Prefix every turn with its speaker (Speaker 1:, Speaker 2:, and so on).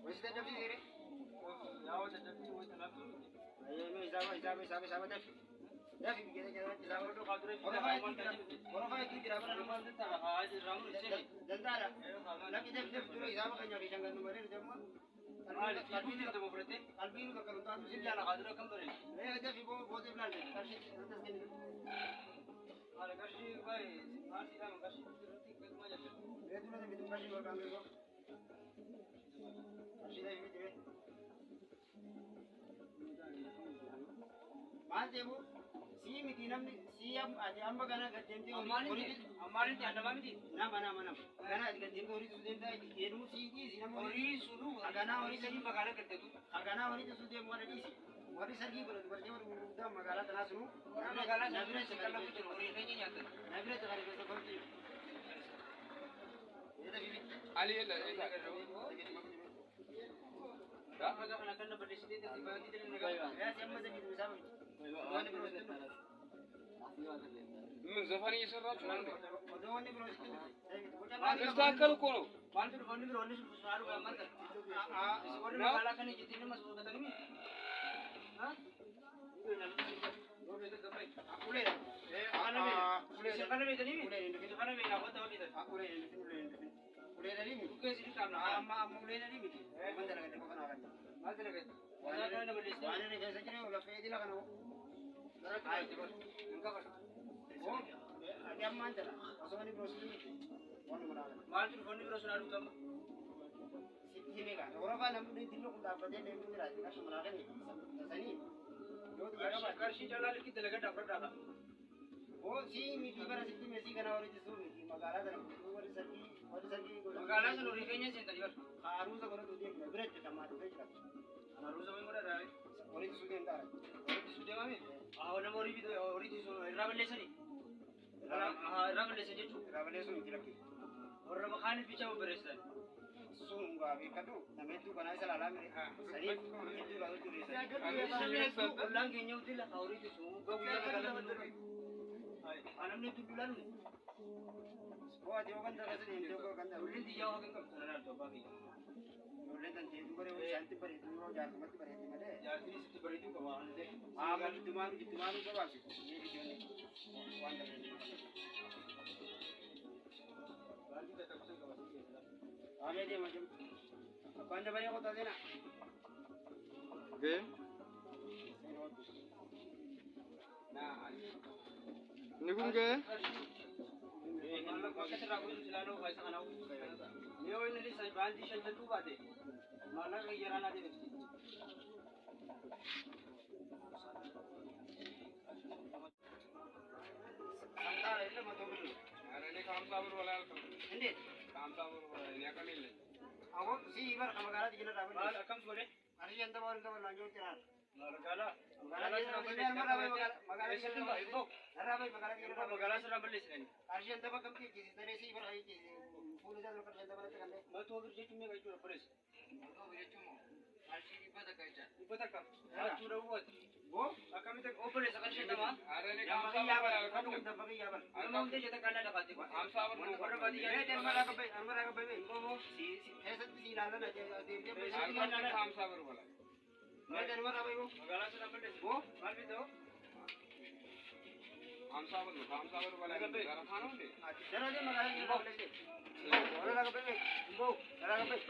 Speaker 1: Wasi ta dafi zere?
Speaker 2: Ya wata dafi wata lafi.
Speaker 1: Ayo me isaba dafi. Dafi bigene kena isaba.
Speaker 2: Wato kadure fi.
Speaker 1: Orofa itu jira bana
Speaker 2: Rumah itu tak haji ramu sini.
Speaker 1: dantara. Laki dafi duro isaba kan nyari jangan numere jamma.
Speaker 2: Mali kalbi ni to berarti.
Speaker 1: Kalbi itu kalau tahu sih
Speaker 2: Sila na kadure kam dore.
Speaker 1: dafi bo de plan de. Kashi atas kene.
Speaker 2: Mali kashi bai. Mali ram kashi berarti ke mana jadi.
Speaker 1: Itu nanti itu kashi gua kamera gua. Kashi dafi bigene. Maal deemu sii miti namni sii amma kana gaddeemtee
Speaker 2: Ammanin ti anda mami ti.
Speaker 1: nama kana gaddeemtee horii suudeemtaa jedhu sii nama
Speaker 2: Horii sunu.
Speaker 1: haganaa horii
Speaker 2: Sini
Speaker 1: sadii
Speaker 2: magala kertetu.
Speaker 1: haganaa horii tasuu deemu warra dhiisi warri sadii godhatu bartee warri gurguddaa magaalaa tanaa sunu
Speaker 2: Magala nabira sekala kutu horii kenya nyata.
Speaker 1: nabira takare keessa korti jedha bibi
Speaker 3: Ali yalla ita
Speaker 2: Dah agak nak kena berdiri di bawah di dalam negara.
Speaker 1: yaa si amma sadii isaa miti wanni biroo sitti
Speaker 3: ምን ዘፈን እየሰራችሁ ነው እንዴ?
Speaker 1: odoo wanni biroo sitti
Speaker 3: ማስተካከል እኮ ነው።
Speaker 2: Maal tu fondi biro ni susaru amat. Sekolah magala kan jadi ni masuk kata ni. Hah? Itu nak. Dua itu gamai.
Speaker 1: uleedha
Speaker 2: Kana be. Sekarang be tadi.
Speaker 1: uleedha
Speaker 2: Sekarang be nak tahu kita.
Speaker 1: uleedha miti
Speaker 2: Bukan sini kan.
Speaker 1: amma uleedha miti wanta lagadde qofa naa kan
Speaker 2: Maal tu lagi. Wala kan berdiri.
Speaker 1: waan inni keessa jiru lafa edila kana
Speaker 2: Enggak kan.
Speaker 1: ati ammaan jala osoo inni biroos miti waan kun haala
Speaker 2: Maal tu fondi biro sunaru gamai.
Speaker 1: sitti himee gaa orofaa namni dillo kun dhaabbatee deemtu jiraate qarshii manaa kani tasanii yoo xiyya qabaate
Speaker 2: Karshi jalan kita lagi dapat dah.
Speaker 1: oo sii miti bara sitti meesii kana warri jisuu miti magaalaa kana guutuu warri sadii godhan
Speaker 2: Magala sana uri kenya sih tadi.
Speaker 1: haaruusa godhatu deemtu bira jedhamaa dhufee jira
Speaker 2: Harus sama yang ada.
Speaker 1: warri jisuu deemtaara
Speaker 2: Ori sudah kami. Nama ori itu ori itu ramen lesani. Ramen lesani itu.
Speaker 1: raabalee sun itti lakki
Speaker 2: Orang makan picha beresan.
Speaker 1: sun gaa beekadhu nama hedduu kanaa isa laalaa mire saniif hedduu laa hojii reessan
Speaker 2: Sampai itu ulang kenya itu lah ori itu. Gak bisa kalau menurut. Anam ni tu bulan ni.
Speaker 1: oo ati yoo ganda keessa deemtee yoo ganda
Speaker 2: Ulin dia orang kan sana tu bagi.
Speaker 1: ijoolleen tan deemtu bare yoo ishaanitti bareedu yoo jaarsumatti bareeddi malee
Speaker 2: Jadi situ beri tu kawan deh.
Speaker 1: amma giddumaanuu gabaabsitu mee ijoollee waan dabreedu
Speaker 2: Lagi kita tak usah kawan sini.
Speaker 1: Amee deema jiru. Abbaan dabaree qotaa seenaa.
Speaker 3: ግን ንጉን ገ
Speaker 2: Malah kau kata ragu itu selalu kau sangat nak. Ni orang ni saya bandi saya tentu bade. Malah kau jalan ada ni.
Speaker 1: Santaara illee matoo bilu.
Speaker 3: አረኔ ካምሳ ብር ወላ አልከም
Speaker 1: Indeed.
Speaker 3: ካምሳ ብር ወላ እኔ ያቀልል
Speaker 1: Awwa sii bara magaalaa jira dhaabanii.
Speaker 2: Malah kam boleh?
Speaker 1: Arsii anta waan qaban laan jiru jiraan.
Speaker 2: Malah kalah.
Speaker 1: Magaalaa jira dhaabanii magaalaa jira dhaabanii. Narraa bayi magaalaa jira dhaabanii.
Speaker 2: Magala sana beli sini.
Speaker 1: Arsii anta bakka miti eeggisi daree sii bara eeggisi. Fuula isaa dura arsii anta bara ta'an.
Speaker 2: Matu habis jadi cuma itu beres. Ibu tak kam. Matu dah buat.
Speaker 1: Boo.
Speaker 2: Kami tak open sekarang saya tahu.
Speaker 3: አረኔ
Speaker 1: Yaa
Speaker 3: ካምሳ
Speaker 1: bakka
Speaker 3: ብር ወላ
Speaker 1: yaaban.
Speaker 3: አልከም
Speaker 1: Kaduu anta bakka yaaban.
Speaker 2: Memang dia jatuh kanan dapat.
Speaker 3: ካምሳ ብር ነው
Speaker 2: Orang badi
Speaker 1: Ee
Speaker 2: yang
Speaker 1: deemaa dhaabba bayi arma dhaabba bayi. Boo sii keessatti sii ilaalan deemtee bayi.
Speaker 3: አልከም ካምሳ ብር ወላ
Speaker 1: Mee deemaa dhaabba bayi boo.
Speaker 2: Magala sana beli.
Speaker 1: Boo.
Speaker 2: Malu itu.
Speaker 3: ካምሳ ብር ነው ካምሳ ብር ወላ ዘረፋ ነው እንዴ
Speaker 1: Daraalee magaalaa jira dhaabanii. Warra dhaabba bayi. Boo. Dhaabba bayi.